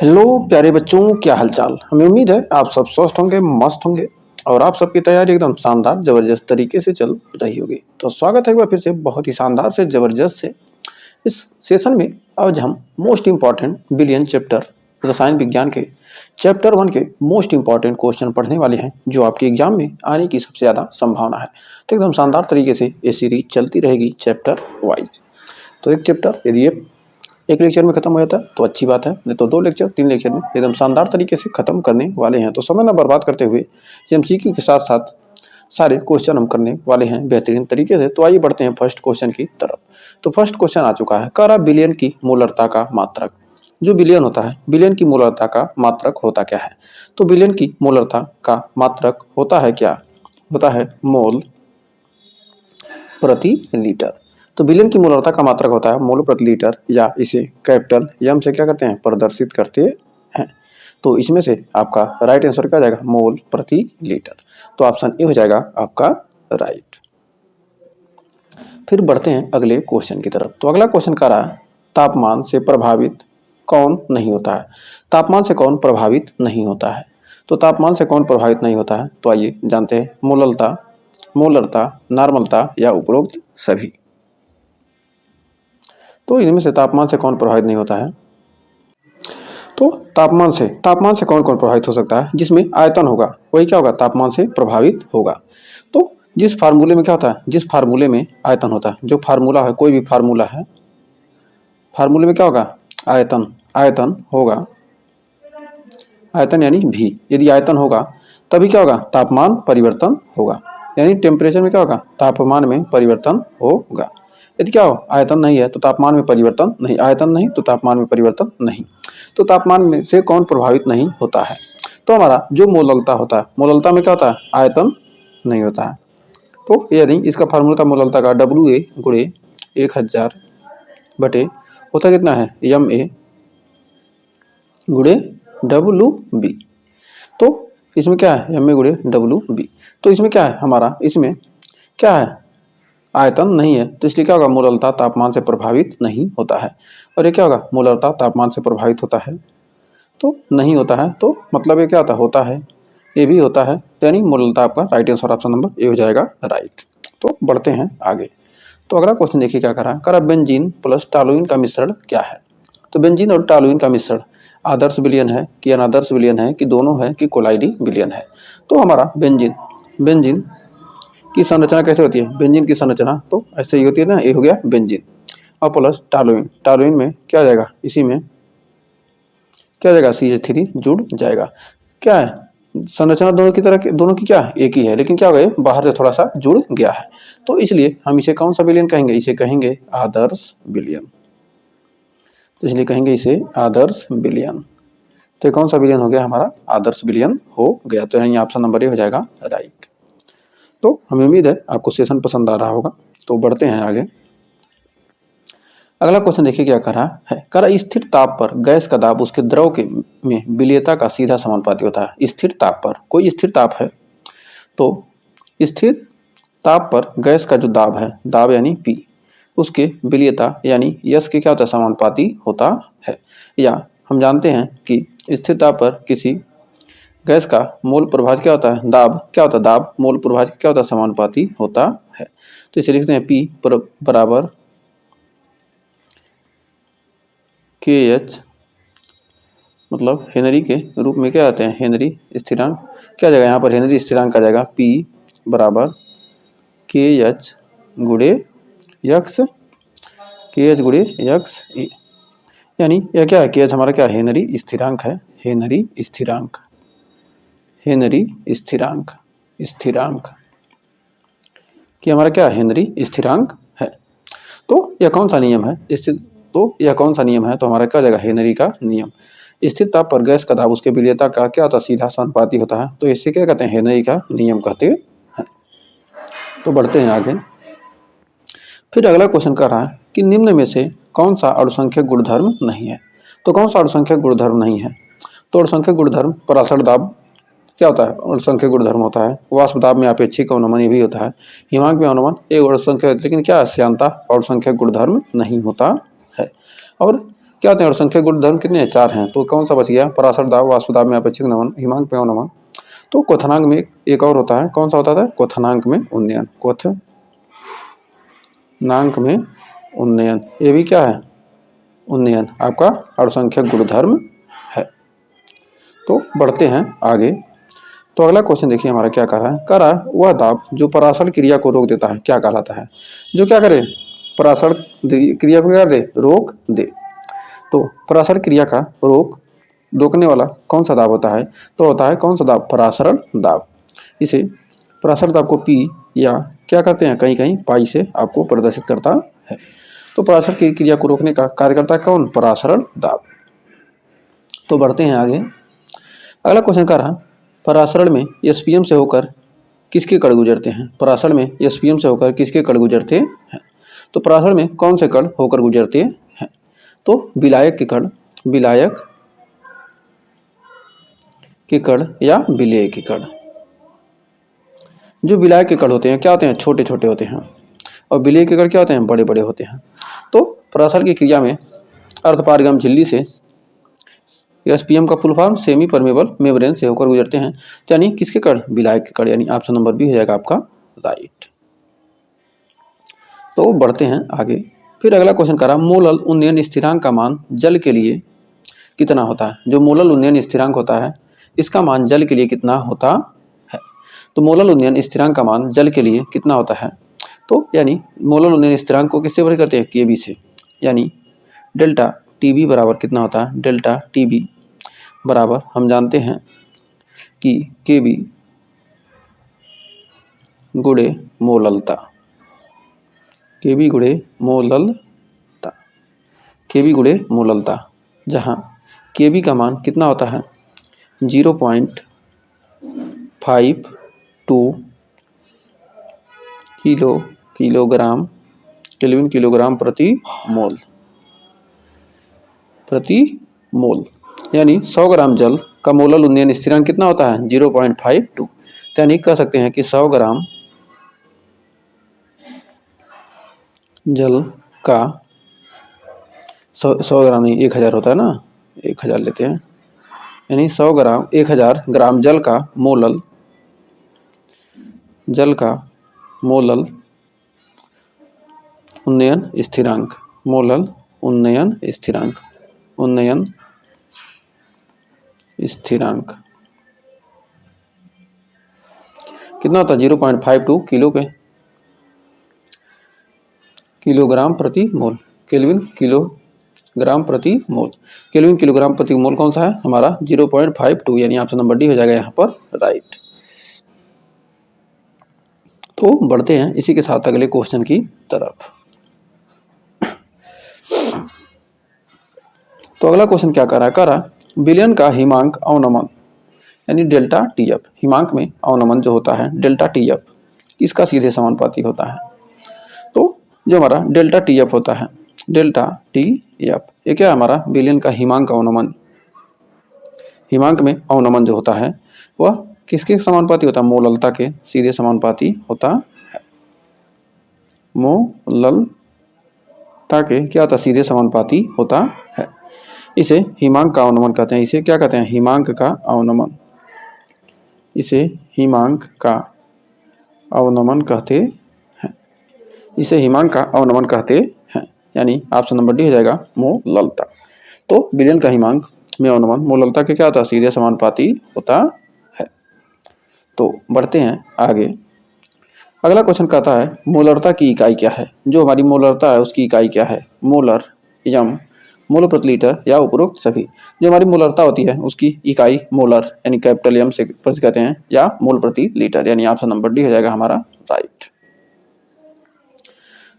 Hello प्यारे बच्चों, क्या हालचाल। हमें उम्मीद है आप सब स्वस्थ होंगे, मस्त होंगे और आप सबकी तैयारी एकदम शानदार जबरदस्त तरीके से चल रही होगी। तो स्वागत है एक बार फिर से बहुत ही शानदार से जबरदस्त से इस सेशन में। आज हम मोस्ट इम्पॉर्टेंट बिलियन चैप्टर रसायन विज्ञान के चैप्टर 1 के मोस्ट इम्पॉर्टेंट क्वेश्चन पढ़ने वाले हैं, जो आपके एग्जाम में आने की सबसे ज़्यादा संभावना है। तो एकदम शानदार तरीके से ये सीरीज चलती रहेगी चैप्टर वाइज। तो एक चैप्टर यदि एक लेक्चर में खत्म हो जाता है तो अच्छी बात है, नहीं तो 2 लेक्चर 3 लेक्चर में एकदम शानदार तरीके से खत्म करने वाले हैं। तो समय न बर्बाद करते हुए एमसीक्यू के साथ साथ सारे क्वेश्चन हम करने वाले हैं बेहतरीन तरीके से। तो आइए बढ़ते हैं फर्स्ट क्वेश्चन की तरफ। तो फर्स्ट क्वेश्चन आ चुका है, करा बिलियन की मोलरता का मात्रक। जो बिलियन होता है, बिलियन की मोलरता का मात्रक होता क्या है? तो बिलियन की मोलरता का मात्रक होता है क्या? होता है मोल प्रति लीटर। तो बिलियन की मोलरता का मात्रक होता है मोल प्रति लीटर, या इसे कैपिटल एम से क्या करते हैं, प्रदर्शित करते हैं। तो इसमें से आपका राइट आंसर क्या जाएगा, मोल प्रति लीटर। तो ऑप्शन ए हो जाएगा आपका राइट। फिर बढ़ते हैं अगले क्वेश्चन की तरफ। तो अगला क्वेश्चन कह रहा है, तापमान से प्रभावित कौन नहीं होता है? तापमान से कौन प्रभावित नहीं होता है? तो तापमान से कौन प्रभावित नहीं होता है? तो आइए जानते हैं, मोललता, मोलरता, नॉर्मलता या उपरोक्त सभी। तो इनमें से तापमान से कौन प्रभावित नहीं होता है? तो तापमान से कौन कौन प्रभावित हो सकता है? जिसमें आयतन होगा वही क्या होगा, तापमान से प्रभावित होगा। तो जिस फार्मूले में क्या होता है, जिस फार्मूले में आयतन होता है, जो फार्मूला है, कोई भी फार्मूला है, फार्मूले में क्या होगा, आयतन, आयतन होगा, आयतन यानी भी। यदि आयतन होगा तभी क्या होगा, तापमान परिवर्तन होगा। यानी टेम्परेचर में क्या होगा, तापमान में परिवर्तन होगा। यदि क्या हो, आयतन नहीं है तो तापमान में परिवर्तन नहीं, आयतन नहीं तो तापमान में परिवर्तन नहीं। तो तापमान में से कौन प्रभावित नहीं होता है? तो हमारा जो मोललता होता है, मोललता में क्या होता है, आयतन नहीं होता है। तो यानी इसका फार्मूला था मोललता का, WA गुणे 1000 बटे होता कितना है, MA गुणे WB। तो इसमें क्या है, MA गुणे WB। तो इसमें क्या है हमारा, इसमें क्या है, आयतन नहीं है, तो इसलिए क्या होगा, मोललता तापमान से प्रभावित नहीं होता है। और ये क्या होगा, मोललता तापमान से प्रभावित होता है, तो नहीं होता है। तो मतलब ये क्या होता है, ये भी होता है। यानी मोललता आपका right answer option number A हो जाएगा राइट। तो बढ़ते हैं आगे। तो अगला क्वेश्चन देखिए क्या करा बेंजीन प्लस टॉलुइन का मिश्रण क्या है? तो बेंजीन और टॉलुइन का मिश्रण आदर्श विलयन है कि अनादर्श विलयन है कि दोनों है कि कोलाइडी विलयन है? तो हमारा बेंजीन की संरचना कैसे होती है, बेंजीन की संरचना तो ऐसे ही होती है ना, ये हो गया बेंजीन और प्लस टॉलुइन, टॉलुइन में क्या आ जाएगा, इसी में क्या आ जाएगा, CH3 जुड़ जाएगा। क्या है संरचना दोनों की तरह, दोनों की क्या है, एक ही है, लेकिन क्या हो गया, बाहर से थोड़ा सा जुड़ गया है। तो इसलिए हम इसे कौन सा विलयन कहेंगे, इसे कहेंगे आदर्श विलयन। तो इसलिए कहेंगे इसे आदर्श विलयन। तो कौन सा विलयन हो गया हमारा, आदर्श विलयन हो गया। तो यानी ऑप्शन नंबर ए हो जाएगा राइट। तो हमें उम्मीद है आपको सेशन पसंद आ रहा होगा। तो बढ़ते हैं आगे। अगला क्वेश्चन देखिए क्या कर रहा है, स्थिर ताप पर गैस का दाब उसके द्रव के में विलेयता का सीधा समानुपाती होता है। स्थिर ताप पर, कोई स्थिर ताप है तो स्थिर ताप पर गैस का जो दाब है, दाब यानी P, उसके विलेयता यानी यश के क्या होता है, समानुपाती होता है। या हम जानते हैं कि स्थिर ताप पर किसी गैस का मोल प्रभाज क्या होता है, दाब क्या होता है, दाब मोल प्रभाज क्या होता है, समानुपाती होता है। तो इसे लिखते हैं P बराबर KH, मतलब हेनरी के रूप में क्या आते हैं, हेनरी स्थिरांक। क्या जाएगा यहाँ पर, हेनरी स्थिरांक आ जाएगा P बराबर KH गुणे यक्स, KH गुणे यक्स ए। यानी यह क्या है, KH हमारा क्या है, हेनरी स्थिरांक है, हेनरी स्थिरांक, हेनरी स्थिरांक, स्थिरांक कि हमारा क्या है, हेनरी स्थिरांक है। तो यह कौन सा नियम है, तो यह कौन सा नियम है, तो हमारा क्या हो जाएगा, हेनरी का नियम। स्थिर ताप पर गैस का दाब उसके विलेयता का क्या होता है, सीधा समानुपाती होता है। तो इसे क्या कहते हैं, हेनरी का नियम कहते हैं। तो बढ़ते हैं आगे। फिर अगला क्वेश्चन कर रहा है कि निम्न में से कौन सा अणुसंख्यक गुणधर्म नहीं है? तो कौन सा अणुसंख्यक गुणधर्म नहीं है? तो अणुसंख्यक गुणधर्म परासर दाब क्या होता है, अणुसंख्यक गुणधर्म होता है। वाष्प दाब में अपेक्षिक अवनमन ये भी होता है। हिमांक में अवनमन एक अणुसंख्यक, लेकिन क्या श्यानता अणुसंख्यक गुणधर्म नहीं होता है। और क्या होते हैं और संख्या गुणधर्म कितने हैं? 4 हैं। तो कौन सा बच गया? पराशर दाब, वाष्प दाब में अपेक्षिक नमन, हिमांक में अवनमन। तो क्वथनांक में एक और होता है, कौन सा होता था? क्वथनांक में उन्नयन। क्वथनांक में उन्नयन, ये भी क्या है? उन्नयन आपका अणुसंख्यक गुणधर्म है। तो बढ़ते हैं आगे। तो अगला क्वेश्चन देखिए हमारा क्या कह रहा है? कह रहा है वह दाब जो परासरण क्रिया को रोक देता है क्या कहलाता है? जो क्या करे? परासरण क्रिया को क्या दे? रोक दे। तो परासरण क्रिया का रोकने वाला कौन सा दाब होता है? तो होता है कौन सा दाब? परासरण दाब। इसे परासरण दाब को पी या क्या कहते हैं, कहीं कहीं पाई से आपको प्रदर्शित करता है। तो परासरण की क्रिया को रोकने का कार्य करता है कौन? परासरण दाब। तो बढ़ते हैं आगे। अगला क्वेश्चन कर रहा, परासरण में एसपीएम से होकर किसके कण गुजरते हैं? परासरण में एसपीएम से होकर किसके कण गुजरते हैं? तो परासरण में कौन से कण होकर गुजरते हैं? तो विलायक के कण, विलायक के कण या विलेय के कण। जो विलायक के कण होते हैं क्या होते हैं? छोटे छोटे होते हैं। और विलेय के कण क्या होते हैं? बड़े बड़े होते हैं। तो परासरण की क्रिया में अर्धपारगम झिल्ली से एसपीएम का full form semi permeable membrane से होकर गुजरते हैं। यानी किसके कण? विलायक के कण। यानी ऑप्शन नंबर बी हो जाएगा आपका राइट। तो बढ़ते हैं आगे। फिर अगला क्वेश्चन करा, मोलल उन्नयन स्थिरांक का मान जल के लिए कितना होता है? जो मोलल उन्नयन स्थिरांक होता है इसका मान जल के लिए कितना होता है? तो मोलल उन्नयन स्थिरांक का मान जल के लिए कितना होता है? तो यानी मोलल उन्नयन स्थिरांक को किससे बड़े करते हैं? केबी से। यानी डेल्टा टीबी बराबर कितना होता है? डेल्टा टीबी बराबर हम जानते हैं कि केबी गुणे मोललता, केबी गुणे मोललता, केबी गुणे मोललता, जहाँ केबी का मान कितना होता है? 0.52 किलोग्राम केल्विन किलोग्राम प्रति मोल। यानी 100 ग्राम जल का मोलल उन्नयन स्थिरांक कितना होता है? 0.52। यानी कह सकते हैं कि 100 ग्राम जल का 100 ग्राम नहीं 1000 होता है ना, 1000 लेते हैं। यानी 100 ग्राम 1000 ग्राम जल का मोलल उन्नयन स्थिरांक, मोलल उन्नयन स्थिरांक कितना होता है? 0.52 किलोग्राम प्रति मोल, केल्विन किलोग्राम प्रति मोल। केल्विन किलोग्राम प्रति मोल कौन सा है हमारा? 0.52। यानी ऑप्शन नंबर डी हो जाएगा यहाँ पर राइट। तो बढ़ते हैं इसी के साथ अगले क्वेश्चन की तरफ। तो अगला क्वेश्चन क्या कर रहा है? कह रहा विलयन का हिमांक अवनमन यानी डेल्टा टीएफ, हिमांक में अवनमन जो होता है डेल्टा टीएफ इसका सीधे समानुपाती होता है। तो जो हमारा डेल्टा टीएफ होता है, डेल्टा टीएफ ये क्या है? हमारा विलयन का हिमांक अवनमन, हिमांक में अवनमन जो होता है वह किसके समानुपाती होता है? मोललता के सीधे समानुपाती होता है। मोललता के क्या होता है? सीधे समानुपाती होता है। इसे हिमांक का अवनमन कहते हैं। इसे क्या कहते हैं? हिमांक का अवनमन। इसे हिमांक का अवनमन कहते हैं। इसे हिमांक का अवनमन कहते हैं। यानी ऑप्शन नंबर डी हो जाएगा मोललता। तो विलयन का हिमांक में अवनमन मोललता के क्या होता है? सीधे समानुपाती होता है। तो बढ़ते हैं आगे। अगला क्वेश्चन कहता है मोलरता की इकाई क्या है? जो हमारी मोलरता है उसकी इकाई क्या है? मोलर, यम, मोल प्रति लीटर या उपरोक्त सभी। जो हमारी मोलरता होती है उसकी इकाई मोलर यानी कैपिटल एम से कहते हैं या मोल प्रति लीटर। यानी ऑप्शन नंबर डी हो जाएगा हमारा राइट।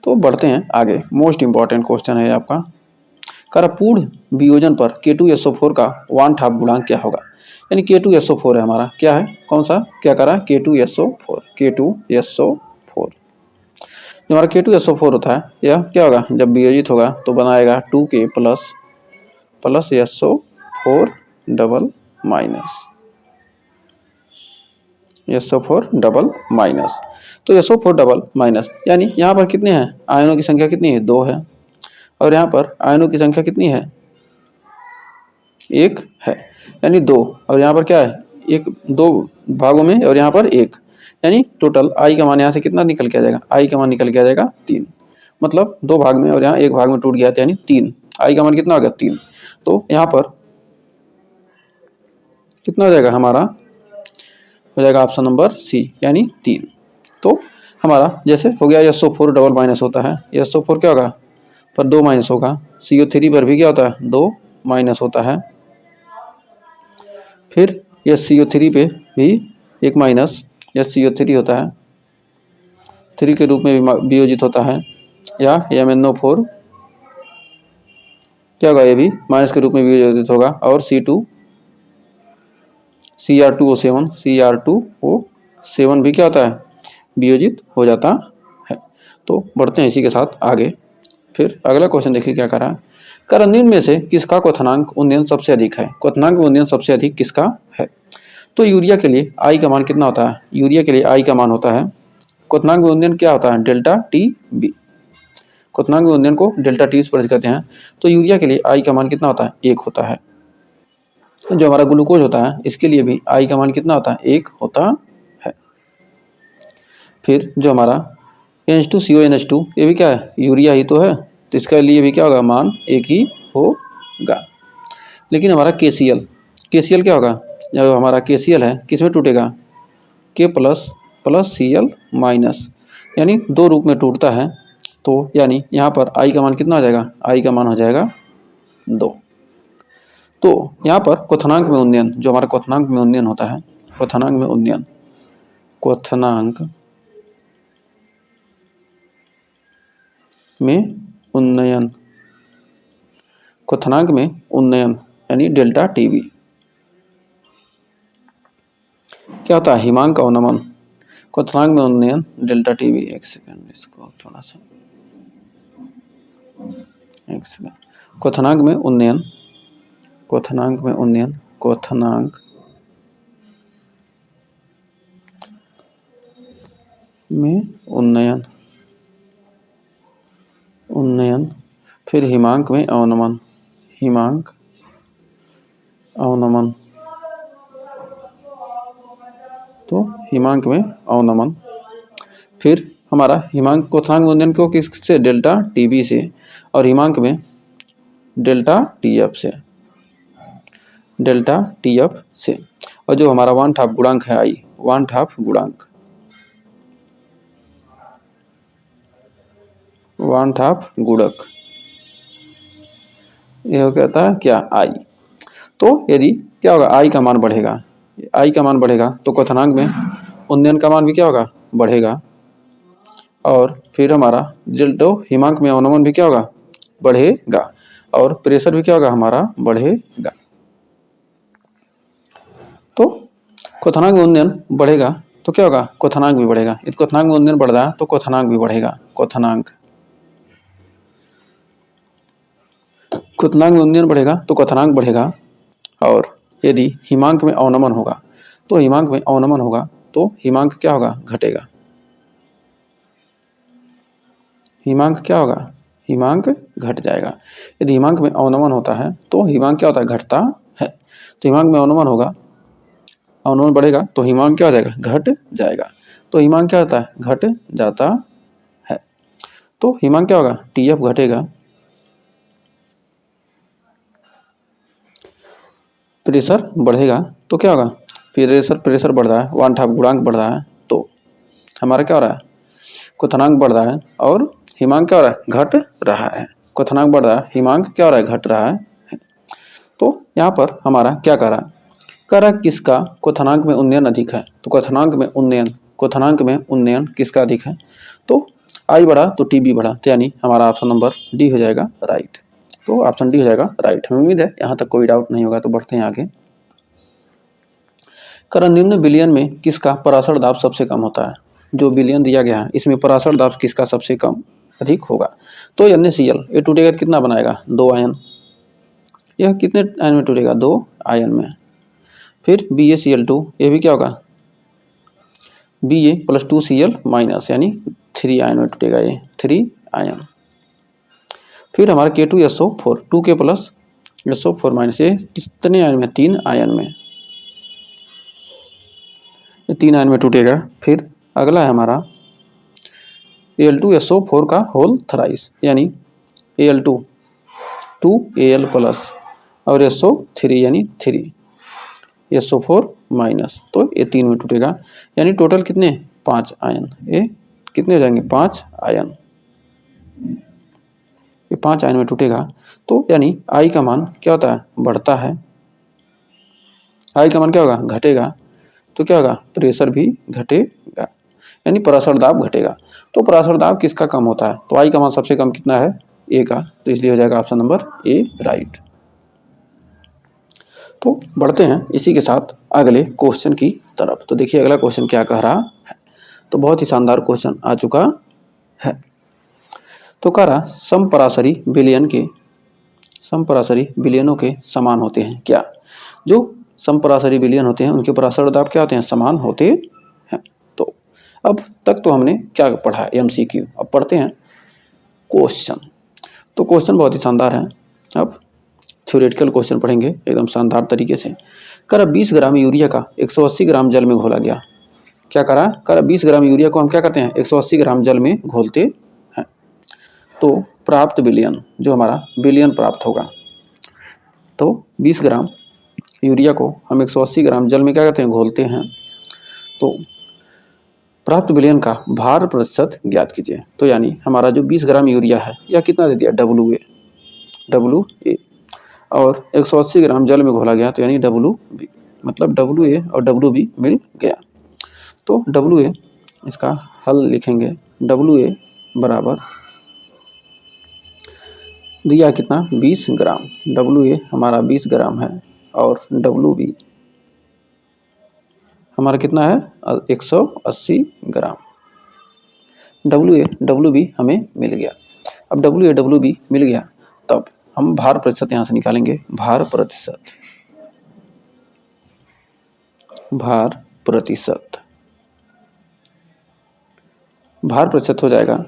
तो बढ़ते हैं आगे। मोस्ट इंपॉर्टेंट क्वेश्चन है आपका। पूर्ण वियोजन पर K2SO4 का 1/2 गुणांक क्या होगा? यानी K2SO4 है हमारा, क्या है? कौन सा क्या कर रहा है? K2SO4। जो हमारा K2SO4 होता है यह क्या होगा? जब वियोजित होगा तो बनाएगा 2K plus SO4 double minus. तो SO4 डबल माइनस यानी यहाँ पर कितने हैं? आयनों की संख्या कितनी है? 2 है। और यहाँ पर आयनों की संख्या कितनी है? एक है, यानी 2, और यहाँ पर क्या है, एक 2 भागों में और यहाँ पर 1, यानी टोटल आई का मान यहाँ से कितना निकल के आ जाएगा, आई का मान निकल के आ जाएगा 3, मतलब 2 भाग में और यहाँ 1 भाग में टूट गया था, यानी 3, आई का मान कितना हो गया 3। तो यहाँ पर कितना हो जाएगा हमारा, हो जाएगा ऑप्शन नंबर सी यानी 3। तो हमारा जैसे हो गया SO4 डबल माइनस होता है, SO4 क्या होगा पर 2 माइनस होगा, CO3 पर भी क्या होता है 2 माइनस होता है, फिर SCO3 पे भी 1 माइनस SCO3 होता है, 3 के रूप में वियोजित होता है, या MnO4 क्या होगा, ये भी माइनस के रूप में वियोजित होगा, और Cr2O7 भी क्या होता है वियोजित हो जाता है। तो बढ़ते हैं इसी के साथ आगे। फिर अगला क्वेश्चन देखिए क्या करा, निम्न में से किसका क्वथनांक उन्नयन सबसे अधिक है, क्वथनांक उन्नयन सबसे अधिक किसका है। तो यूरिया के लिए आई का मान कितना होता है, यूरिया के लिए आई का मान होता है, क्वथनांक उन्नयन क्या होता है डेल्टा टी बी, क्वथनांक उन्नयन को डेल्टा टी से प्रकट करते हैं। तो यूरिया के लिए आई का मान कितना होता है 1 होता है। जो हमारा ग्लूकोज होता है इसके लिए भी आई का मान कितना होता है 1 होता है। फिर जो हमारा H2CONH2 ये भी क्या है यूरिया ही तो है, तो इसके लिए भी क्या होगा मान 1 ही होगा। लेकिन हमारा KCl क्या होगा, जो हमारा KCl है किस में टूटेगा, K प्लस Cl माइनस, यानी 2 रूप में टूटता है। तो यानी यहाँ पर आई का मान कितना हो जाएगा, आई का मान हो जाएगा 2। तो यहाँ पर क्वथनांक में उन्नयन, जो हमारा क्वथनांक में उन्नयन होता है, क्वथनांक में उन्नयन यानी डेल्टा टीबी क्या होता है, हिमांक अवनमन, क्वथनांक में उन्नयन डेल्टा टीबी। एक सेकंड, इसको थोड़ा सा क्वथनांक में उन्नयन फिर हिमांक में अवनमन, तो हिमांक में अवनमन। फिर हमारा हिमांक क्वथनांक उन्नयन को किससे, डेल्टा टीबी से, और हिमांक में डेल्टा टीएफ से, और जो हमारा 1/2 गुणांक है आई, 1/2 गुणांक, 1/2 गुणक, यह कहता है क्या आई। तो यदि क्या होगा आई का मान बढ़ेगा, तो क्वथनांक में उन्नयन का मान भी क्या होगा बढ़ेगा, और फिर हमारा जो हिमांक में अवनमन भी क्या होगा बढ़ेगा, और प्रेशर भी क्या होगा हमारा बढ़ेगा। तो क्वथनांक में उन्नयन बढ़ेगा तो क्या होगा, क्वथनांक भी बढ़ेगा, यदि क्वथनांक में उन्नयन बढ़ रहा है तो क्वथनांक भी बढ़ेगा, क्वथनांक में उन्नयन बढ़ेगा तो क्वथनांक बढ़ेगा। और यदि हिमांक में अवनमन होगा तो हिमांक क्या होगा घटेगा, हिमांक क्या होगा, हिमांक घट जाएगा। यदि हिमांक में अवनमन होता है तो हिमांक क्या होता है घटता है, तो हिमांक में अवनमन होगा, अवनमन बढ़ेगा तो हिमांक क्या हो जाएगा घट जाएगा, तो हिमांक क्या होता है घट जाता है। तो हिमांक क्या होगा टीएफ घटेगा, प्रेशर बढ़ेगा तो क्या होगा, प्रेशर बढ़ रहा है, 1/2 गुणांक बढ़ रहा है, तो हमारा क्या हो रहा है क्वथनांक बढ़ रहा है, और हिमांक क्या हो रहा है घट रहा है, क्वथनांक बढ़ रहा है, हिमांक क्या हो रहा है घट रहा है। तो यहाँ पर हमारा क्या कह रहा है किसका क्वथनांक में उन्नयन अधिक है, तो क्वथनांक में उन्नयन किसका अधिक है, तो आई बढ़ा तो टीबी बढ़ा, तो यानी हमारा ऑप्शन नंबर डी हो जाएगा राइट। तो ऑप्शन डी हो जाएगा राइट। हमें उम्मीद है यहाँ तक कोई डाउट नहीं होगा। तो बढ़ते हैं आगे। निम्न विलयन में किसका पराशर दाब सबसे कम होता है, जो विलयन दिया गया है इसमें पराशर दाब किसका सबसे कम अधिक होगा। तो NaCl ये टूटेगा तो कितना बनाएगा 2 आयन, यह कितने आयन में टूटेगा 2 आयन में। फिर BaCl2 ये भी क्या होगा Ba + 2Cl माइनस, यानी 3 आयन में टूटेगा, ये 3 आयन। फिर हमारा K2SO4 2K + SO4 माइनस, ये कितने आयन में, 3 आयन में, ये 3 आयन में टूटेगा। फिर अगला है हमारा Al2SO4 का होल थराइस, यानी Al2 2Al प्लस और SO3 यानी 3 SO4 माइनस, तो ये 3 में टूटेगा, यानी टोटल कितने, 5 आयन। ये कितने हो जाएंगे, 5 आयन, ये 5 आयन में टूटेगा। तो यानी आई का मान क्या होता है, बढ़ता है। आई का मान क्या होगा, घटेगा। तो क्या होगा, प्रेशर भी घटेगा, यानी परासर दाब घटेगा। तो परासर दाब किसका कम होता है, तो आई का मान सबसे कम कितना है, ए का, तो इसलिए हो जाएगा ऑप्शन नंबर ए राइट। तो बढ़ते हैं इसी के साथ अगले क्वेश्चन की तरफ। तो देखिए अगला क्वेश्चन क्या कह रहा है, तो बहुत ही शानदार क्वेश्चन आ चुका है। तो कह रहा समपरासरी विलयनों के समान होते हैं क्या। जो समपरासरी विलयन होते हैं उनके परासर दाब क्या होते हैं, समान होते हैं। तो अब तक तो हमने क्या पढ़ा है, MCQ। अब पढ़ते हैं क्वेश्चन। तो क्वेश्चन बहुत ही शानदार है। अब थ्योरेटिकल क्वेश्चन पढ़ेंगे एकदम शानदार तरीके से। करा 20 ग्राम यूरिया का 180 ग्राम जल में घोला गया। क्या करा, 20 ग्राम यूरिया को हम क्या करते हैं, 180 ग्राम जल में घोलते हैं। तो प्राप्त विलयन, जो हमारा विलयन प्राप्त होगा, तो 20 ग्राम यूरिया को हम 180 ग्राम जल में क्या करते हैं, घोलते हैं। तो प्राप्त विलयन का भार प्रतिशत ज्ञात कीजिए। तो यानी हमारा जो 20 ग्राम यूरिया है, यह कितना दे दिया, WA, और 180 ग्राम जल में घोला गया, तो यानी WB, मतलब WA और WB मिल गया। तो WA, इसका हल लिखेंगे, WA बराबर दिया कितना, 20 ग्राम। WA हमारा 20 ग्राम है और WB हमारा कितना है, 180 ग्राम। WB हमें मिल गया। अब WB मिल गया, तब हम भार प्रतिशत यहाँ से निकालेंगे। भार प्रतिशत हो जाएगा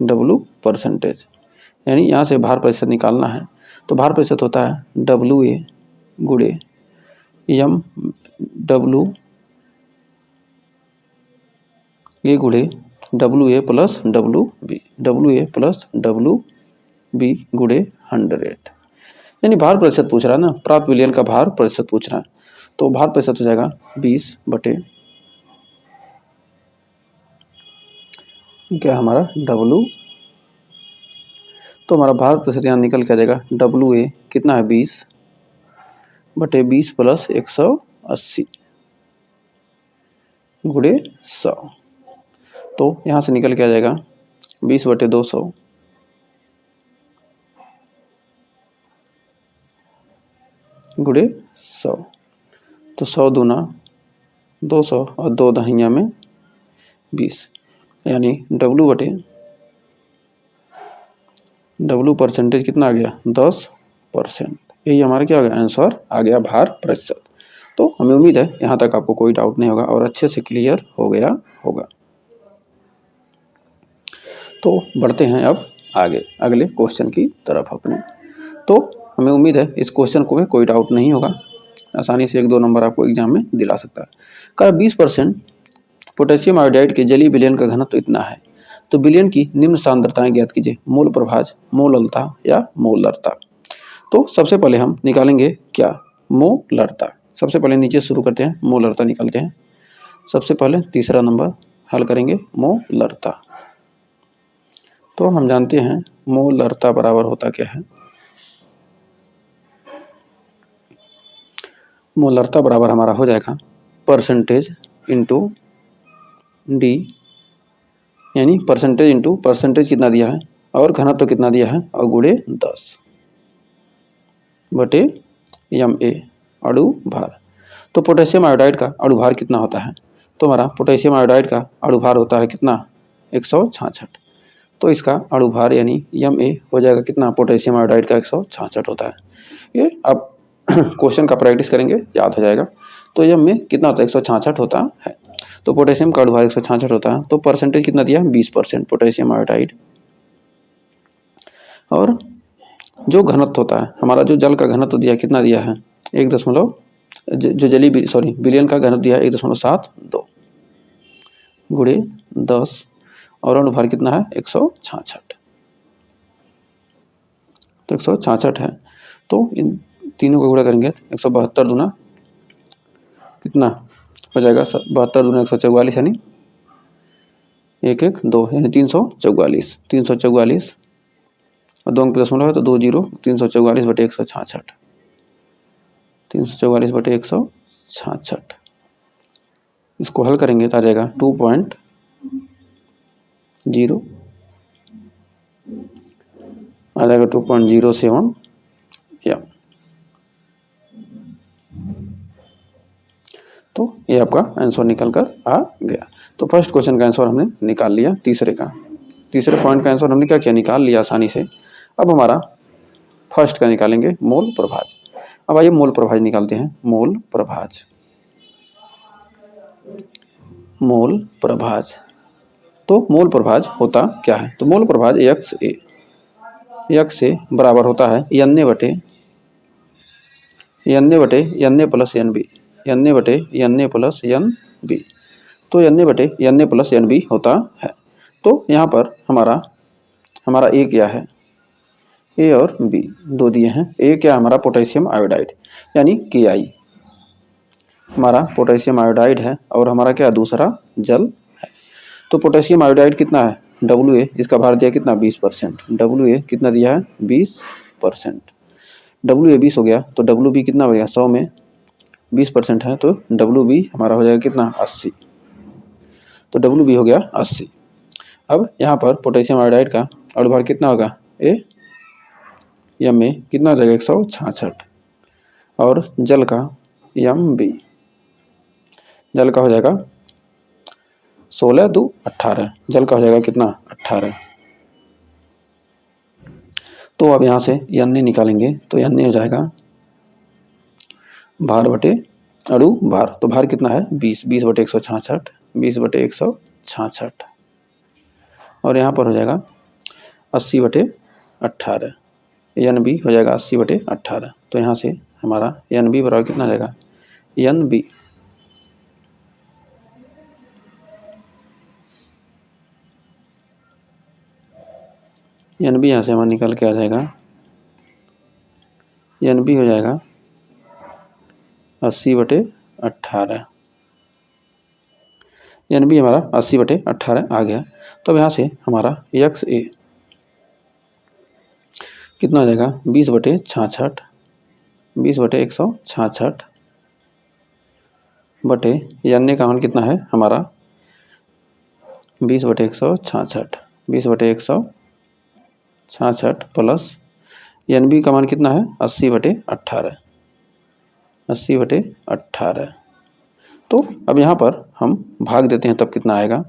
W परसेंटेज, यानी यहाँ से भार प्रतिशत निकालना है। तो भार प्रतिशत होता है WA गुणे MW ये गुणे WA प्लस WB गुणे 100, यानी भार प्रतिशत पूछ रहा है ना, प्राप्त विलयन का भार प्रतिशत पूछ रहा है। तो भार प्रतिशत हो जाएगा 20 बटे क्या हमारा W, तो हमारा भार प्रतिशत यहाँ निकल के आ जाएगा, WA कितना है, 20 बटे 20 प्लस 180 गुणे 100। तो यहाँ से निकल के आ जाएगा 20 बटे 200 गुणे 100। तो 100 दूना 200 और 2 दहिया में 20, यानी W परसेंटेज कितना आ गया, 10%। यही हमारा क्या हो गया, आंसर आ गया, भार प्रतिशत। तो हमें उम्मीद है यहाँ तक आपको कोई डाउट नहीं होगा और अच्छे से क्लियर हो गया होगा। तो बढ़ते हैं अब आगे अगले क्वेश्चन की तरफ अपने। तो हमें उम्मीद है इस क्वेश्चन को कोई डाउट नहीं होगा, आसानी से 1-2 नंबर आपको एग्जाम में दिला सकता है। का 20% पोटेशियम आयोडाइड के जलीय विलयन का घनत्व इतना है, तो विलयन की निम्न सांद्रताएं ज्ञात कीजिए, मोल प्रभाज, मोललता या मोलरता। तो सबसे पहले हम निकालेंगे क्या, मोलरता। सबसे पहले नीचे शुरू करते हैं, मोलरता निकालते हैं। सबसे पहले तीसरा नंबर हल करेंगे, मोलरता। तो हम जानते हैं मोलरता बराबर होता क्या है, मोलरता बराबर हमारा हो जाएगा परसेंटेज इंटू डी, यानी परसेंटेज इंटू परसेंटेज कितना दिया है और घनत्व कितना दिया है और गुणे 10 बटे MA अणु भार। तो पोटेशियम आयोडाइड का अणु भार कितना होता है, तो हमारा पोटेशियम आयोडाइड का अणु भार होता है कितना, 166। तो इसका अणु भार यानी MA हो जाएगा कितना, पोटेशियम आयोडाइड का 166 होता है। ये आप क्वेश्चन का प्रैक्टिस करेंगे याद हो जाएगा। तो MA कितना होता है, 166 होता है। तो पोटेशियम का अणु भार 166 होता है। तो परसेंटेज कितना दिया, 20% पोटेशियम आयोडाइड, और जो घनत्व होता है हमारा, जो जल का घनत्व दिया कितना दिया है 1 जो जली सॉरी विलयन का घनत्व दिया है 1.72 गुणे 10 और अनुभार कितना है 166। तो 166 है। तो इन तीनों को गुणा करेंगे 172 दूना कितना हो जाएगा 72 दूना 144 यानी 112 यानी 344 344 और 2 अंक दशमलव है तो 20 344 बटे 166 344 बटे 166। इसको हल करेंगे तो आ जाएगा 2.0 आ जाएगा 2.07 या। तो ये आपका आंसर निकल कर आ गया। तो फर्स्ट क्वेश्चन का आंसर हमने निकाल लिया। तीसरे पॉइंट का आंसर हमने क्या किया, निकाल लिया आसानी से। अब हमारा फर्स्ट का निकालेंगे मोल प्रभाज। अब आइए मोल प्रभाज निकालते हैं। मोल प्रभाज तो मोल प्रभाज होता क्या है, तो मोल प्रभाज x बराबर होता है Na बटे Na plus NB plus NB। तो Na प्लस NB होता है। तो यहाँ पर हमारा A क्या है, A और B दो दिए हैं। A क्या हमारा पोटेशियम आयोडाइड यानी Ki हमारा पोटेशियम आयोडाइड है और हमारा क्या दूसरा जल है। तो पोटेशियम आयोडाइड कितना है Wa, इसका भार दिया कितना 20%। Wa कितना दिया है 20%। Wa 20 हो गया तो Wb कितना हो गया 100 में 20% है तो Wb हमारा हो जाएगा कितना 80। तो Wb हो गया 80। अब यहाँ पर पोटेशियम आयोडाइड का अणुभार कितना होगा Ma कितना हो जाएगा 166 और जल का Mb जल का हो जाएगा 16 2 18 जल का हो जाएगा कितना 18। तो अब यहाँ से Na निकालेंगे तो Na हो जाएगा भार बटे अणु भार। तो भार कितना है 20 बटे 166 20 बटे 166 और यहाँ पर हो जाएगा 80 बटे 18 NB हो जाएगा 80 बटे 18। तो यहाँ से हमारा NB बराबर कितना आ जाएगा NB यहाँ से हमारा निकल के आ जाएगा NB हो जाएगा 80 बटे 18। NB हमारा 80 बटे 18 आ गया। तो यहाँ से हमारा XA कितना आ जाएगा 20 बटे 66 20 बटे 166 बटे Na का मान कितना है हमारा 20 बटे 166 20 बटे 166 प्लस NB का मान कितना है 80 बटे 18 80 बटे 18। तो अब यहाँ पर हम भाग देते हैं तब कितना आएगा।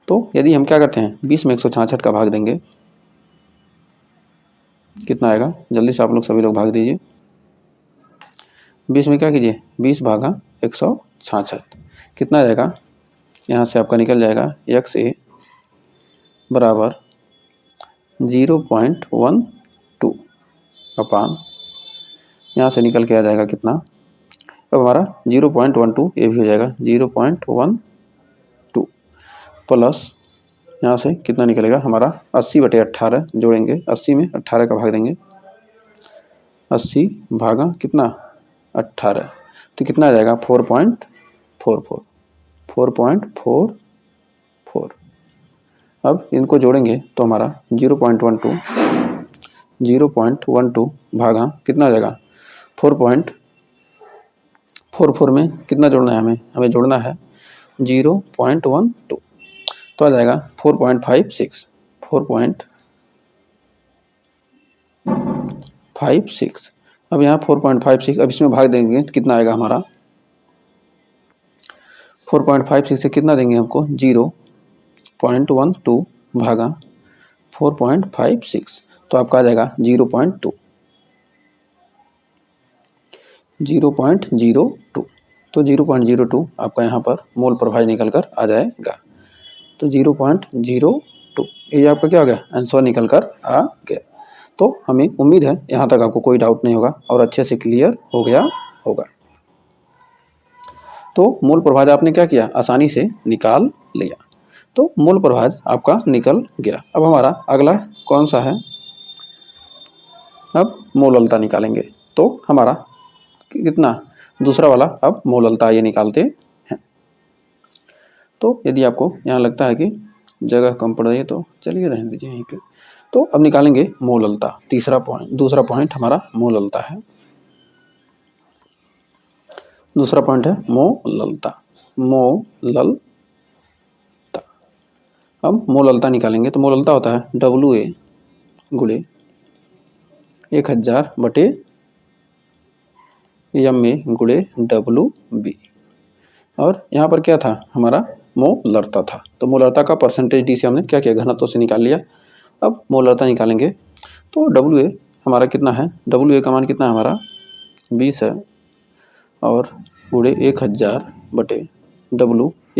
तो यदि हम क्या करते हैं 20 में 166 का भाग देंगे कितना आएगा, जल्दी से आप लोग सभी लोग भाग दीजिए। 20 में क्या कीजिए 20 भागा 166 कितना जाएगा, यहाँ से आपका निकल जाएगा XA बराबर 0.12 अपान यहाँ से निकल के आ जाएगा कितना, अब हमारा 0.12 ये भी हो जाएगा 0.12 प्लस यहाँ से कितना निकलेगा हमारा 80 बटे 18 जोड़ेंगे 80 में 18 का भाग देंगे 80 भागा कितना 18 तो कितना आ जाएगा 4.44। अब इनको जोड़ेंगे तो हमारा 0.12 भागा कितना आ जाएगा 4.44 में कितना जोड़ना है हमें जोड़ना है 0.12 तो आ जाएगा 4.56 अब यहाँ 4.56 अब इसमें भाग देंगे तो कितना आएगा हमारा 4.56 से कितना देंगे हमको 0.12 भागा 4.56 तो आपका आ जाएगा 0.2 तो 0.02 आपका यहाँ पर मोल प्रभाज निकल कर आ जाएगा। तो 0.02 ये आपका क्या हो गया आंसर निकल कर आ गया। तो हमें उम्मीद है यहाँ तक आपको कोई डाउट नहीं होगा और अच्छे से क्लियर हो गया होगा। तो मूल प्रभाज आपने क्या किया, आसानी से निकाल लिया। तो मूल प्रभाज आपका निकल गया। अब हमारा अगला कौन सा है, अब मोललता निकालेंगे। तो हमारा कितना, दूसरा वाला अब मोललता ये निकालते हैं। तो यदि आपको यहाँ लगता है कि जगह कम पड़ रही है तो चलिए रहने दीजिए यहीं पे। तो अब निकालेंगे मोललता, तीसरा पॉइंट, दूसरा पॉइंट हमारा मोललता है। दूसरा पॉइंट है मोललता, मोललता। अब मोललता निकालेंगे तो मोललता होता है WA गुणे 1000 बटे MA गुणे WB। और यहाँ पर क्या था, हमारा मोलरता था। तो मोलरता का परसेंटेज डी से हमने क्या किया, घनत्व से निकाल लिया। अब मोलरता निकालेंगे तो WA हमारा कितना है, WA का मान कितना है हमारा 20 है, और गुणे 1000 बटे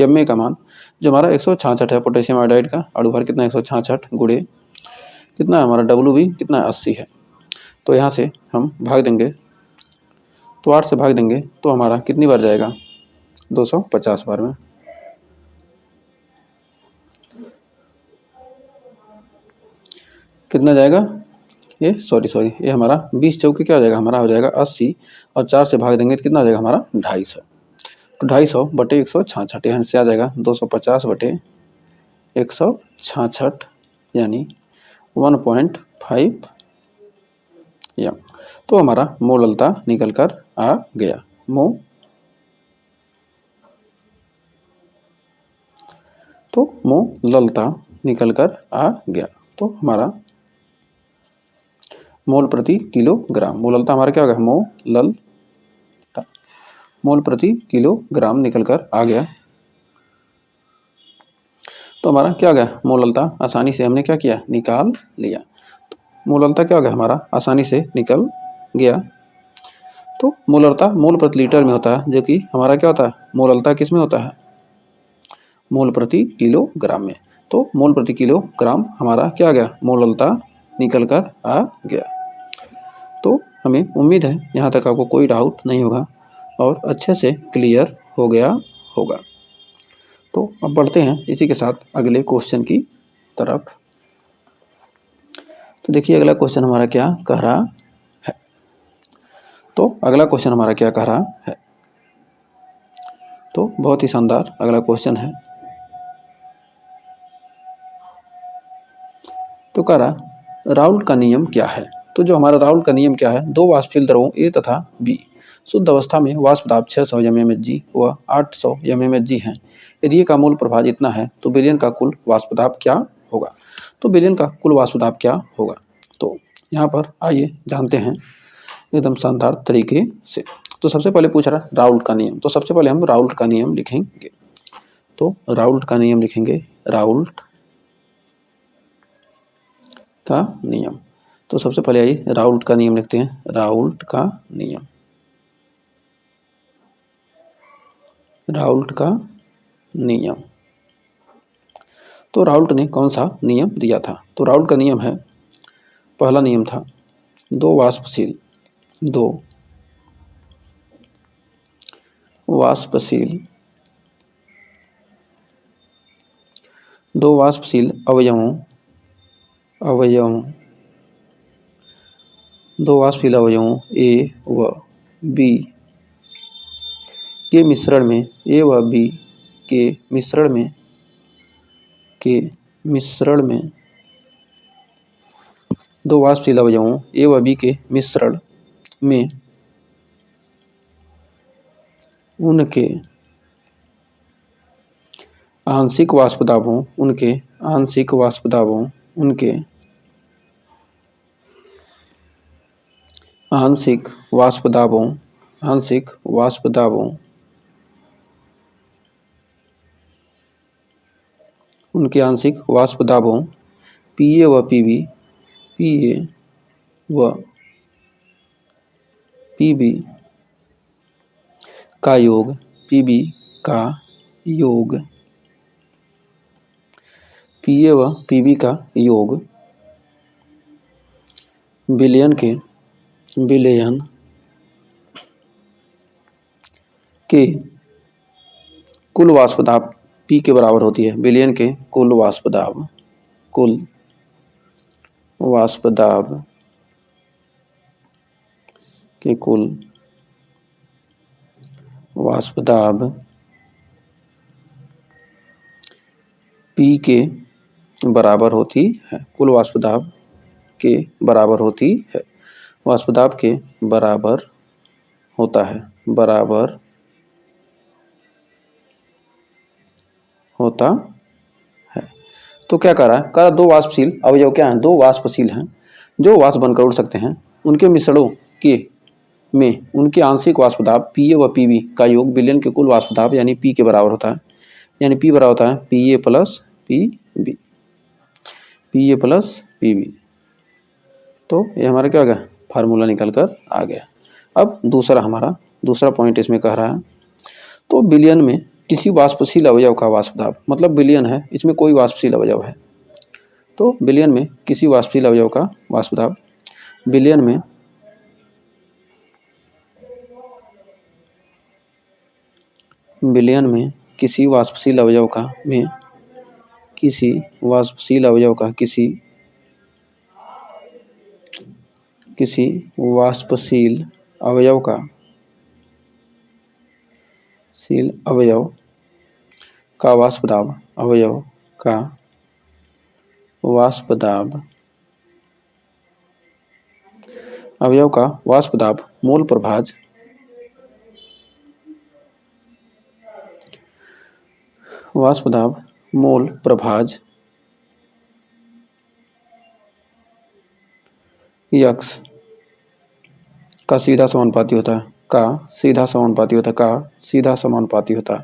MA का मान जो हमारा 166 है, पोटेशियम आयोडाइड का अणुभार कितना 166 गुणे कितना है हमारा WB कितना है 80 है। तो यहाँ से हम भाग देंगे, तो 8 से भाग देंगे तो हमारा कितनी बार जाएगा, 250 बार में। कितना जाएगा ये, सॉरी ये हमारा 20 चौके क्या हो जाएगा, हमारा हो जाएगा 80, और 4 से भाग देंगे तो कितना हो जाएगा हमारा 250। तो 250 बटे 166 यहाँ से आ जाएगा 250 बटे 166 यानी 1.5 एम। तो हमारा मोललता निकल कर आ गया। तो मोललता निकल कर आ गया। तो हमारा मोल प्रति किलोग्राम, मोललता हमारा क्या हो गया, मोललता मोल प्रति किलोग्राम निकल कर आ गया। तो हमारा क्या हो गया, मोललता आसानी से हमने क्या किया, निकाल लिया। तो मोललता क्या हो गया हमारा, आसानी से निकल गया। तो मोललता मोल प्रति लीटर में होता है, जो कि हमारा क्या होता है, मोललता किस में होता है, मोल प्रति किलोग्राम में। तो मोल प्रति किलोग्राम हमारा क्या आ गया, मोललता निकल कर आ गया। तो हमें उम्मीद है यहाँ तक आपको कोई डाउट नहीं होगा और अच्छे से क्लियर हो गया होगा। तो अब बढ़ते हैं इसी के साथ अगले क्वेश्चन की तरफ। तो देखिए अगला क्वेश्चन हमारा क्या कह रहा है। तो अगला क्वेश्चन हमारा क्या कह रहा है, तो बहुत ही शानदार अगला क्वेश्चन है। तो कह रहा राउल्ट का नियम क्या है। तो जो हमारा राउल्ट का नियम क्या है, दो वाष्पशील द्रवों A तथा B शुद्ध अवस्था में वाष्प दाब 600 mmHg व 800 mmHg हैं। यदि ये का मूल प्रभाज इतना है तो विलयन का कुल वाष्प दाब क्या होगा। तो विलयन का कुल वाष्प दाब क्या होगा, तो यहाँ पर आइए जानते हैं एकदम शानदार तरीके से। तो सबसे पहले पूछ रहा राउल्ट का नियम, तो सबसे पहले हम राउल्ट का नियम लिखेंगे। तो राउल्ट का नियम लिखेंगे, राउल्ट का नियम। तो सबसे पहले आइए राउल्ट का नियम लिखते हैं, राउल्ट का नियम, राउल्ट का नियम। तो राउल्ट ने कौन सा नियम दिया था, तो राउल्ट का नियम है, पहला नियम था दो वाष्पशील अवयवों A व B के मिश्रण में, A व B के मिश्रण में दो वाष्पशील अवयवों A व B के मिश्रण में उनके आंशिक वाष्प दाबों PA व PB का योग PA व PB का योग विलयन के कुल वाष्प दाब P के बराबर होती है। विलयन के कुल वाष्प दाब के कुल वाष्प दाब P के बराबर होती है। कुल वाष्प दाब के बराबर होती है। वाष्प दाब के बराबर होता है, बराबर होता है। तो क्या कह रहा है? कह रहा दो वाष्पशील अवयव क्या हैं? दो वाष्पशील हैं जो वाष्प बनकर उड़ सकते हैं। उनके मिश्रणों के में उनके आंशिक वाष्प दाब Pa व Pb का योग विलयन के कुल वाष्प दाब यानी P के बराबर होता है। यानी P बराबर होता है Pa plus Pb, Pa plus Pb। तो ये हमारा क्या हो गया? फार्मूला निकल कर आ गया। अब दूसरा पॉइंट इसमें कह रहा है, तो विलयन में किसी वाष्पशील अवयव का वाष्प दाब, मतलब विलयन है, इसमें कोई वाष्पशील अवयव है, तो विलयन में किसी वाष्पशील अवयव का वाष्प दाब विलयन में किसी वाष्पशील अवयव का वाष्प दाब मोल प्रभाज यक्स का सीधा समानुपाती होता है। मोल प्रभाज का सीधा समानुपाती होता है।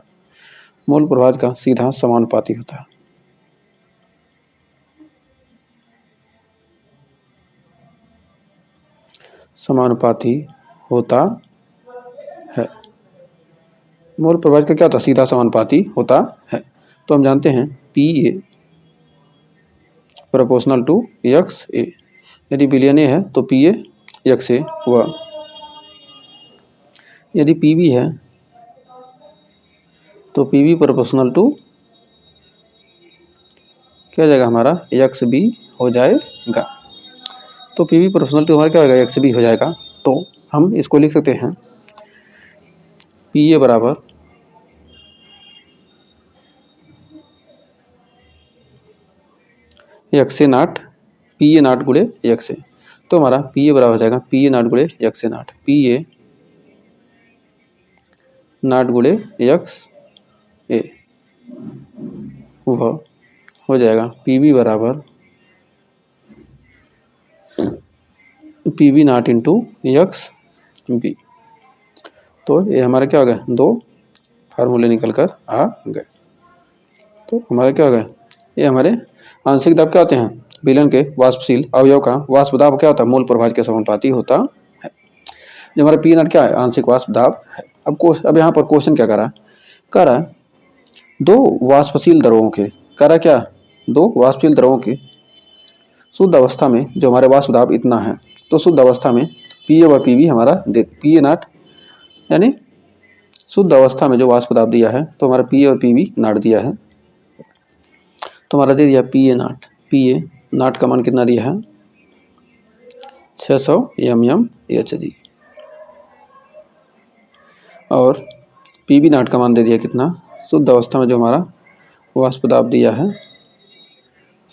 मोल प्रभाज का क्या होता है? सीधा समानुपाती होता है। तो हम जानते हैं Pa प्रोपोर्शनल टू XA। यदि विलयन A है तो Pa XA, व यदि Pb है तो Pb प्रोपोर्शनल टू क्या हो जाएगा? हमारा XB हो जाएगा। तो Pb प्रोपोर्शनल टू हमारा क्या होगा? XB हो जाएगा। तो हम इसको लिख सकते हैं Pa बराबर XA नाट, Pa नाट गुणे XA। तो हमारा Pa बराबर हो जाएगा Pa नाट गुणे XA नाट, Pa नाट गुणे XA, वह हो जाएगा Pb बराबर Pb नाट इंटू XB। तो ये हमारा क्या हो गया? दो फार्मूले निकल कर आ गए। तो हमारा क्या हो गया? ये हमारे आंशिक दाब क्या होते हैं? विलयन के वाष्पशील अवयव का वाष्प दाब क्या होता है? मोल प्रभाज के समानुपाती होता है। जो हमारा P नॉट क्या है? आंशिक वाष्प दाब है। अब यहाँ पर क्वेश्चन क्या कर रहा है? कह रहा है दो वाष्पशील द्रवों के शुद्ध अवस्था में जो हमारे वाष्प दाब इतना है, तो शुद्ध अवस्था में Pa व Pb हमारा Pa नॉट, यानी शुद्ध अवस्था में जो वाष्प दाब दिया है तो हमारा Pa और Pb नॉट दिया है। तो हमारा दे दिया Pa नॉट का मान कितना दिया है? 600 mmHg। और Pb नॉट का मान दे दिया कितना? शुद्ध अवस्था में जो हमारा वाष्प दाब दिया है,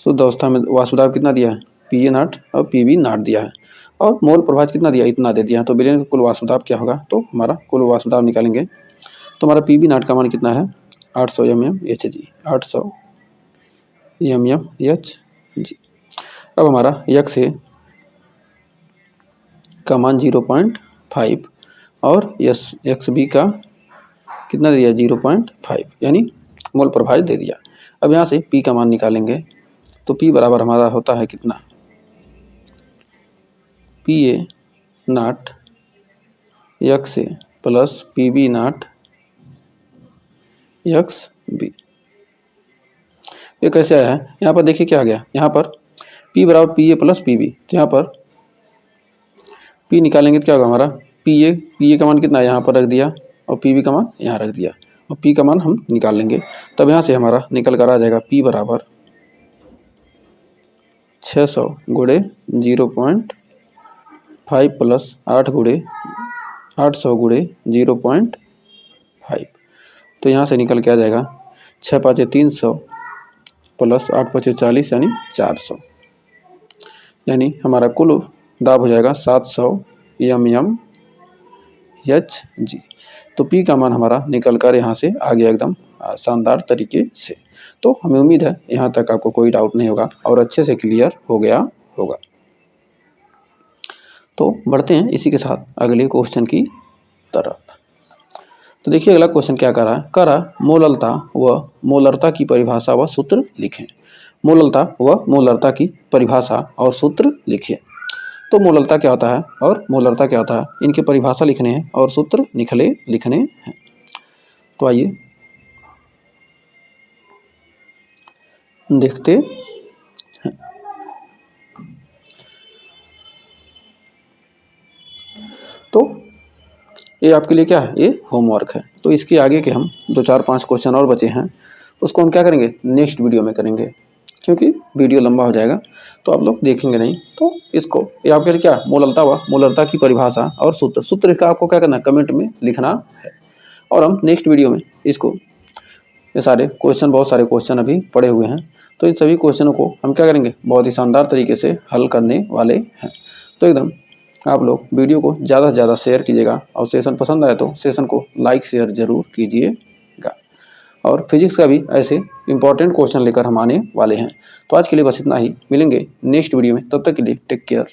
शुद्ध अवस्था में वाष्प दाब कितना दिया है? Pa नॉट और Pb नॉट दिया है। और मोल प्रभाज कितना दिया? इतना दे दिया। तो विलयन का कुल वाष्प दाब क्या होगा? तो हमारा कुल वाष्प दाब निकालेंगे तो हमारा Pb नॉट का मान कितना है? 800 mmHg, 800 mmHg। अब हमारा XA का मान 0.5 और XB का कितना दे दिया? 0.5, यानी मोल प्रभाज दे दिया। अब यहाँ से P का मान निकालेंगे तो P बराबर हमारा होता है कितना? Pa not XA plus Pb not XB। ये कैसे आया है? यहाँ पर देखिए क्या आ गया? यहाँ पर P बराबर Pa प्लस Pb, तो यहाँ पर पी निकालेंगे तो क्या होगा हमारा, पी ए का मान कितना है यहाँ पर रख दिया और पी बी का मान यहाँ रख दिया और पी का मान हम निकाल लेंगे। तब यहाँ से हमारा निकल कर आ जाएगा पी बराबर 600 गुणे 0.5 प्लस 8 गुणे 800 गुणे 0.5। तो यहाँ से निकल के आ जाएगा 6 पाँचे 300 प्लस 8 पचे 40 यानी 400, यानी हमारा कुल दाब हो जाएगा 700 mmHg। तो P का मान हमारा निकल कर यहाँ से आ गया एकदम शानदार तरीके से। तो हमें उम्मीद है यहाँ तक आपको कोई डाउट नहीं होगा और अच्छे से क्लियर हो गया होगा। तो बढ़ते हैं इसी के साथ अगले क्वेश्चन की तरफ। तो देखिए अगला क्वेश्चन क्या कर रहा है, मोललता व मोलरता की परिभाषा व सूत्र लिखें। मोललता व मोलरता की परिभाषा और सूत्र लिखिए। तो मोललता क्या होता है और मोलरता क्या होता है, इनकी परिभाषा लिखने हैं और सूत्र लिखने हैं। तो आइए देखते हैं। तो ये आपके लिए क्या है, ये होमवर्क है। तो इसके आगे के हम 2 4 5 क्वेश्चन और बचे हैं, उसको हम क्या करेंगे, नेक्स्ट वीडियो में करेंगे, क्योंकि वीडियो लंबा हो जाएगा तो आप लोग देखेंगे नहीं। तो इसको ये आपके लिए क्या, मोललता व मोलरता की परिभाषा और सूत्र का आपको क्या करना है, कमेंट में लिखना है। और हम नेक्स्ट वीडियो में इसको, ये सारे क्वेश्चन, बहुत सारे क्वेश्चन अभी पड़े हुए हैं, तो इन सभी क्वेश्चनों को हम क्या करेंगे, बहुत ही शानदार तरीके से हल करने वाले हैं। तो एकदम आप लोग वीडियो को ज़्यादा से ज़्यादा शेयर कीजिएगा और सेशन पसंद आए तो सेशन को लाइक शेयर जरूर कीजिएगा। और फिजिक्स का भी ऐसे इंपॉर्टेंट क्वेश्चन लेकर हम आने वाले हैं। तो आज के लिए बस इतना ही, मिलेंगे नेक्स्ट वीडियो में, तब तक के लिए टेक केयर।